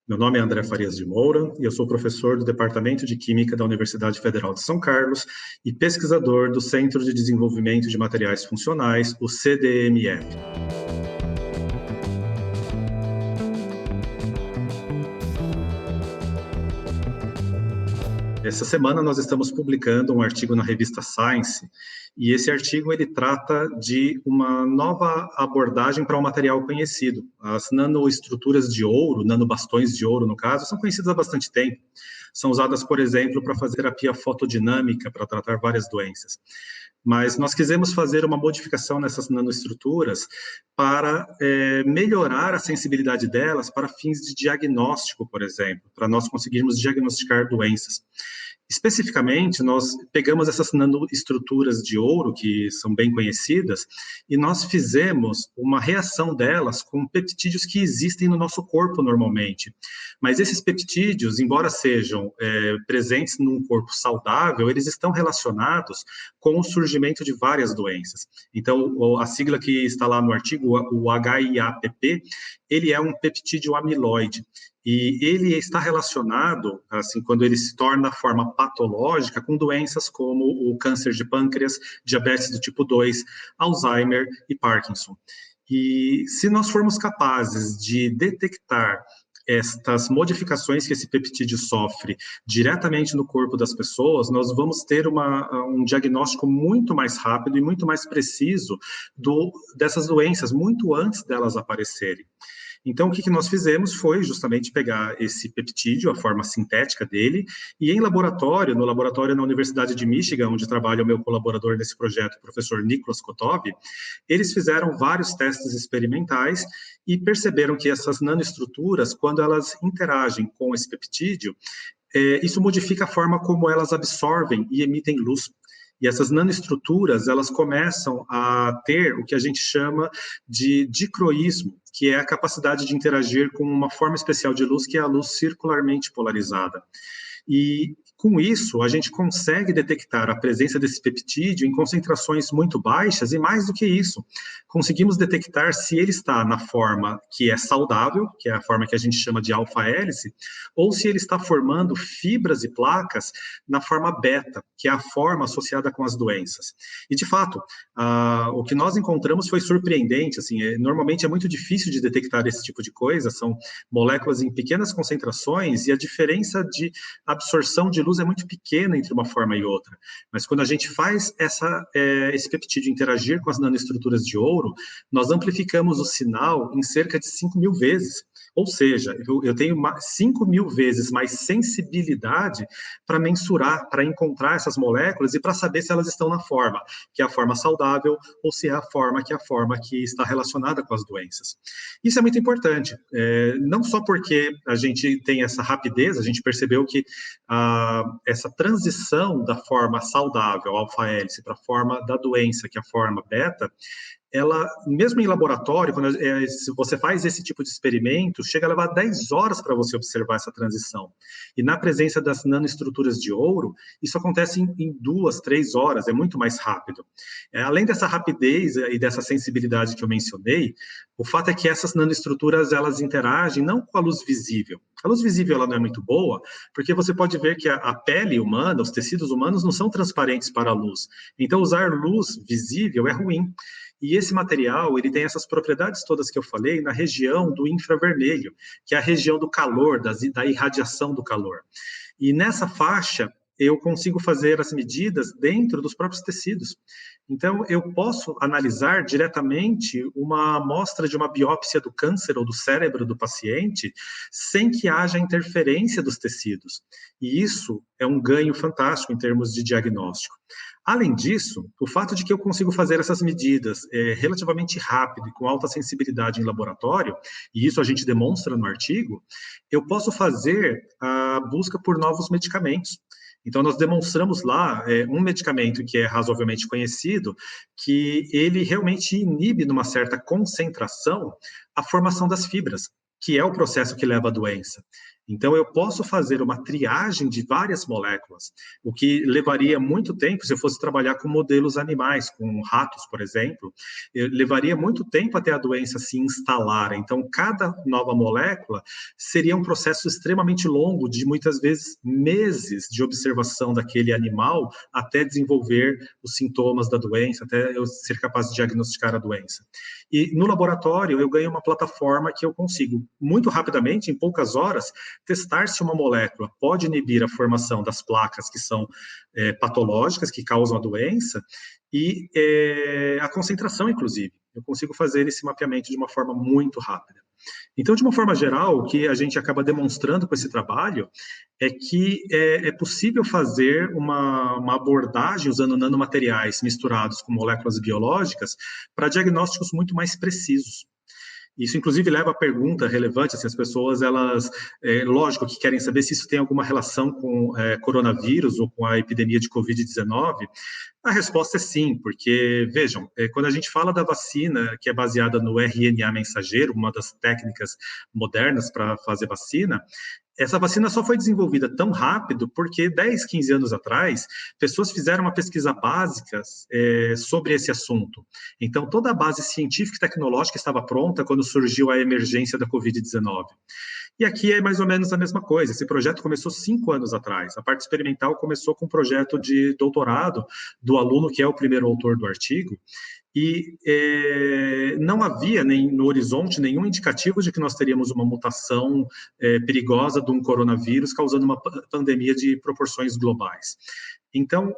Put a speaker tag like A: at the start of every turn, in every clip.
A: Meu nome é André Farias de Moura e eu sou professor do Departamento de Química da Universidade Federal de São Carlos e pesquisador do Centro de Desenvolvimento de Materiais Funcionais, o CDMF. Essa semana nós estamos publicando um artigo na revista Science, e esse artigo ele trata de uma nova abordagem para um material conhecido. As nanoestruturas de ouro, nanobastões de ouro no caso, são conhecidas há bastante tempo. São usadas, por exemplo, para fazer terapia fotodinâmica, para tratar várias doenças. Mas nós quisemos fazer uma modificação nessas nanoestruturas para melhorar a sensibilidade delas para fins de diagnóstico, por exemplo, para nós conseguirmos diagnosticar doenças. Especificamente, nós pegamos essas nanoestruturas de ouro, que são bem conhecidas, e nós fizemos uma reação delas com peptídeos que existem no nosso corpo normalmente. Mas esses peptídeos, embora sejam presentes num corpo saudável, eles estão relacionados com o surgimento de várias doenças. Então, a sigla que está lá no artigo, o HIAPP, ele é um peptídeo amiloide. E ele está relacionado, assim, quando ele se torna forma patológica, com doenças como o câncer de pâncreas, diabetes do tipo 2, Alzheimer e Parkinson. E se nós formos capazes de detectar estas modificações que esse peptídeo sofre diretamente no corpo das pessoas, nós vamos ter um diagnóstico muito mais rápido e muito mais preciso dessas doenças, muito antes delas aparecerem. Então, o que nós fizemos foi justamente pegar esse peptídeo, a forma sintética dele, e no laboratório na Universidade de Michigan, onde trabalha o meu colaborador nesse projeto, o professor Nicholas Kotov, eles fizeram vários testes experimentais e perceberam que essas nanoestruturas, quando elas interagem com esse peptídeo, isso modifica a forma como elas absorvem e emitem luz. E essas nanoestruturas, elas começam a ter o que a gente chama de dicroísmo, que é a capacidade de interagir com uma forma especial de luz, que é a luz circularmente polarizada. E com isso, a gente consegue detectar a presença desse peptídeo em concentrações muito baixas e, mais do que isso, conseguimos detectar se ele está na forma que é saudável, que é a forma que a gente chama de alfa-hélice, ou se ele está formando fibras e placas na forma beta, que é a forma associada com as doenças. E, de fato, o que nós encontramos foi surpreendente. Assim, normalmente é muito difícil de detectar esse tipo de coisa, são moléculas em pequenas concentrações e a diferença de absorção de luz é muito pequena entre uma forma e outra, mas quando a gente faz esse peptídeo interagir com as nanoestruturas de ouro, nós amplificamos o sinal em cerca de 5.000 vezes, ou seja, eu tenho 5.000 vezes mais sensibilidade para mensurar, para encontrar essas moléculas e para saber se elas estão na forma, que é a forma saudável, ou se é a forma que está relacionada com as doenças. Isso é muito importante, não só porque a gente tem essa rapidez, a gente percebeu que essa transição da forma saudável, alfa-hélice, para a forma da doença, que é a forma beta, ela, mesmo em laboratório, se você faz esse tipo de experimento, chega a levar 10 horas para você observar essa transição. E na presença das nanoestruturas de ouro, isso acontece em 2, 3 horas, é muito mais rápido. Além dessa rapidez e dessa sensibilidade que eu mencionei, o fato é que essas nanoestruturas, elas interagem não com a luz visível. A luz visível ela não é muito boa, porque você pode ver que a pele humana, os tecidos humanos não são transparentes para a luz. Então, usar luz visível é ruim. E esse material, ele tem essas propriedades todas que eu falei na região do infravermelho, que é a região do calor, da irradiação do calor. E nessa faixa, eu consigo fazer as medidas dentro dos próprios tecidos. Então, eu posso analisar diretamente uma amostra de uma biópsia do câncer ou do cérebro do paciente sem que haja interferência dos tecidos. E isso é um ganho fantástico em termos de diagnóstico. Além disso, o fato de que eu consigo fazer essas medidas relativamente rápido e com alta sensibilidade em laboratório, e isso a gente demonstra no artigo, eu posso fazer a busca por novos medicamentos. Então, nós demonstramos lá um medicamento que é razoavelmente conhecido, que ele realmente inibe, numa certa concentração, a formação das fibras, que é o processo que leva à doença. Então, eu posso fazer uma triagem de várias moléculas, o que levaria muito tempo se eu fosse trabalhar com modelos animais, com ratos, por exemplo, levaria muito tempo até a doença se instalar. Então, cada nova molécula seria um processo extremamente longo, de muitas vezes meses de observação daquele animal até desenvolver os sintomas da doença, até eu ser capaz de diagnosticar a doença. E no laboratório, eu ganho uma plataforma que eu consigo, muito rapidamente, em poucas horas, testar se uma molécula pode inibir a formação das placas que são patológicas, que causam a doença, e a concentração, inclusive. Eu consigo fazer esse mapeamento de uma forma muito rápida. Então, de uma forma geral, o que a gente acaba demonstrando com esse trabalho é que é possível fazer uma abordagem usando nanomateriais misturados com moléculas biológicas para diagnósticos muito mais precisos. Isso, inclusive, leva a pergunta relevante, assim, as pessoas, elas, lógico que querem saber se isso tem alguma relação com coronavírus ou com a epidemia de Covid-19. A resposta é sim, porque, vejam, quando a gente fala da vacina, que é baseada no RNA mensageiro, uma das técnicas modernas para fazer vacina, essa vacina só foi desenvolvida tão rápido porque 10, 15 anos atrás, pessoas fizeram uma pesquisa básica sobre esse assunto. Então, toda a base científica e tecnológica estava pronta quando surgiu a emergência da Covid-19. E aqui é mais ou menos a mesma coisa. Esse projeto começou 5 anos atrás. A parte experimental começou com um projeto de doutorado do aluno que é o primeiro autor do artigo, e não havia nem no horizonte nenhum indicativo de que nós teríamos uma mutação perigosa de um coronavírus causando uma pandemia de proporções globais. Então,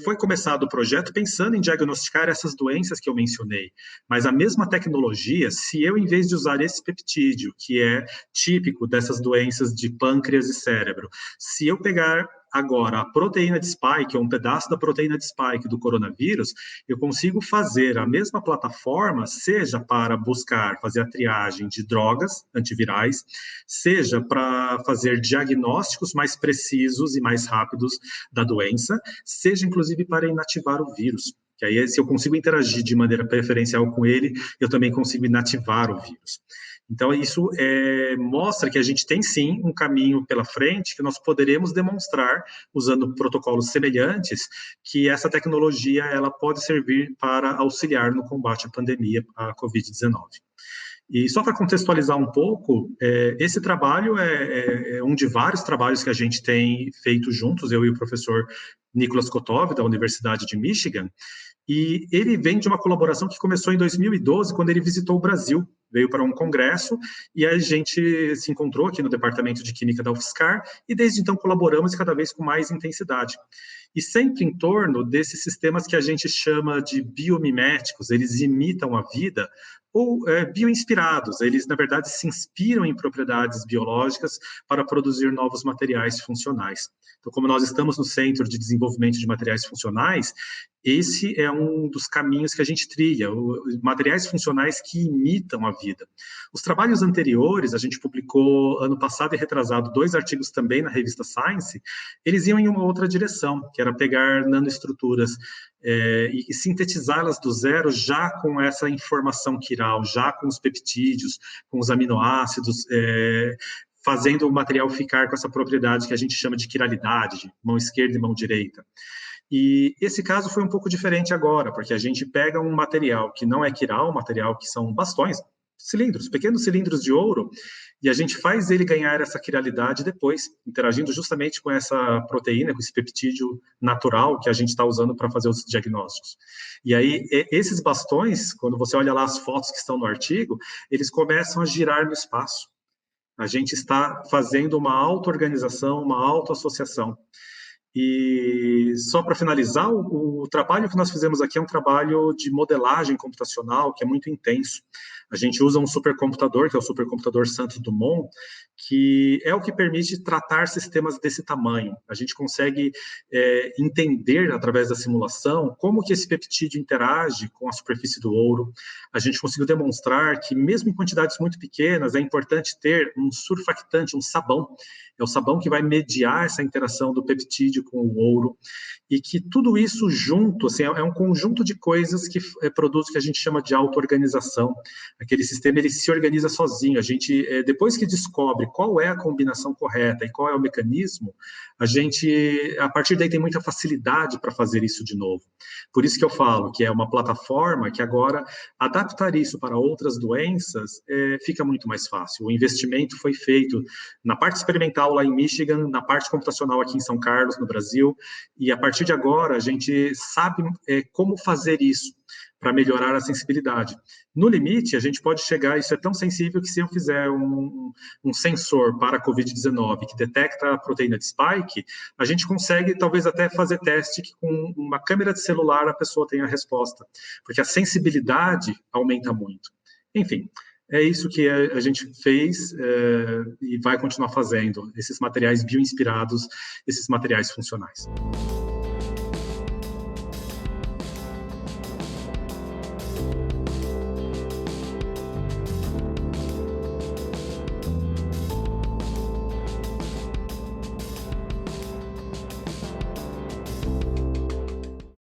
A: foi começado o projeto pensando em diagnosticar essas doenças que eu mencionei, mas a mesma tecnologia, se eu, em vez de usar esse peptídeo, que é típico dessas doenças de pâncreas e cérebro, se eu pegar agora a proteína de spike, ou um pedaço da proteína de spike do coronavírus, eu consigo fazer a mesma plataforma, seja para buscar, fazer a triagem de drogas antivirais, seja para fazer diagnósticos mais precisos e mais rápidos da doença, seja inclusive para inativar o vírus. Que aí, se eu consigo interagir de maneira preferencial com ele, eu também consigo inativar o vírus. Então, isso mostra que a gente tem, sim, um caminho pela frente que nós poderemos demonstrar, usando protocolos semelhantes, que essa tecnologia ela pode servir para auxiliar no combate à pandemia, à Covid-19. E só para contextualizar um pouco, esse trabalho é um de vários trabalhos que a gente tem feito juntos, eu e o professor Nicholas Kotov, da Universidade de Michigan, e ele vem de uma colaboração que começou em 2012, quando ele visitou o Brasil, veio para um congresso, e a gente se encontrou aqui no Departamento de Química da UFSCar, e desde então colaboramos cada vez com mais intensidade. E sempre em torno desses sistemas que a gente chama de biomiméticos, eles imitam a vida, ou bioinspirados, eles, na verdade, se inspiram em propriedades biológicas para produzir novos materiais funcionais. Então, como nós estamos no Centro de Desenvolvimento de Materiais Funcionais, esse é um dos caminhos que a gente trilha, materiais funcionais que imitam a vida. Os trabalhos anteriores, a gente publicou ano passado e retrasado 2 artigos também na revista Science, eles iam em uma outra direção, que era pegar nanoestruturas e sintetizá-las do zero já com essa informação quiral, já com os peptídeos, com os aminoácidos, fazendo o material ficar com essa propriedade que a gente chama de quiralidade, de mão esquerda e mão direita. E esse caso foi um pouco diferente agora, porque a gente pega um material que não é quiral, um material que são bastões, cilindros, pequenos cilindros de ouro, e a gente faz ele ganhar essa quiralidade depois, interagindo justamente com essa proteína, com esse peptídeo natural que a gente está usando para fazer os diagnósticos. E aí, esses bastões, quando você olha lá as fotos que estão no artigo, eles começam a girar no espaço. A gente está fazendo uma auto-organização, uma auto-associação. E só para finalizar, o trabalho que nós fizemos aqui é um trabalho de modelagem computacional que é muito intenso. A gente usa um supercomputador, que é o supercomputador Santos Dumont, que é o que permite tratar sistemas desse tamanho. A gente consegue entender, através da simulação, como que esse peptídeo interage com a superfície do ouro. A gente conseguiu demonstrar que, mesmo em quantidades muito pequenas, é importante ter um surfactante, um sabão. É o sabão que vai mediar essa interação do peptídeo com o ouro, e que tudo isso junto, assim, é um conjunto de coisas que produz o que a gente chama de auto-organização. aquele sistema ele se organiza sozinho. A gente, depois que descobre qual é a combinação correta e qual é o mecanismo, a gente, a partir daí, tem muita facilidade para fazer isso de novo. Por isso que eu falo que é uma plataforma que agora adaptar isso para outras doenças fica muito mais fácil. O investimento foi feito na parte experimental lá em Michigan, na parte computacional aqui em São Carlos, no Brasil, e a partir de agora a gente sabe como fazer isso para melhorar a sensibilidade. No limite, a gente pode chegar, isso é tão sensível que se eu fizer um sensor para a COVID-19 que detecta a proteína de spike, a gente consegue talvez até fazer teste que com uma câmera de celular a pessoa tenha a resposta, porque a sensibilidade aumenta muito. Enfim, é isso que a gente fez e vai continuar fazendo, esses materiais bioinspirados, esses materiais funcionais.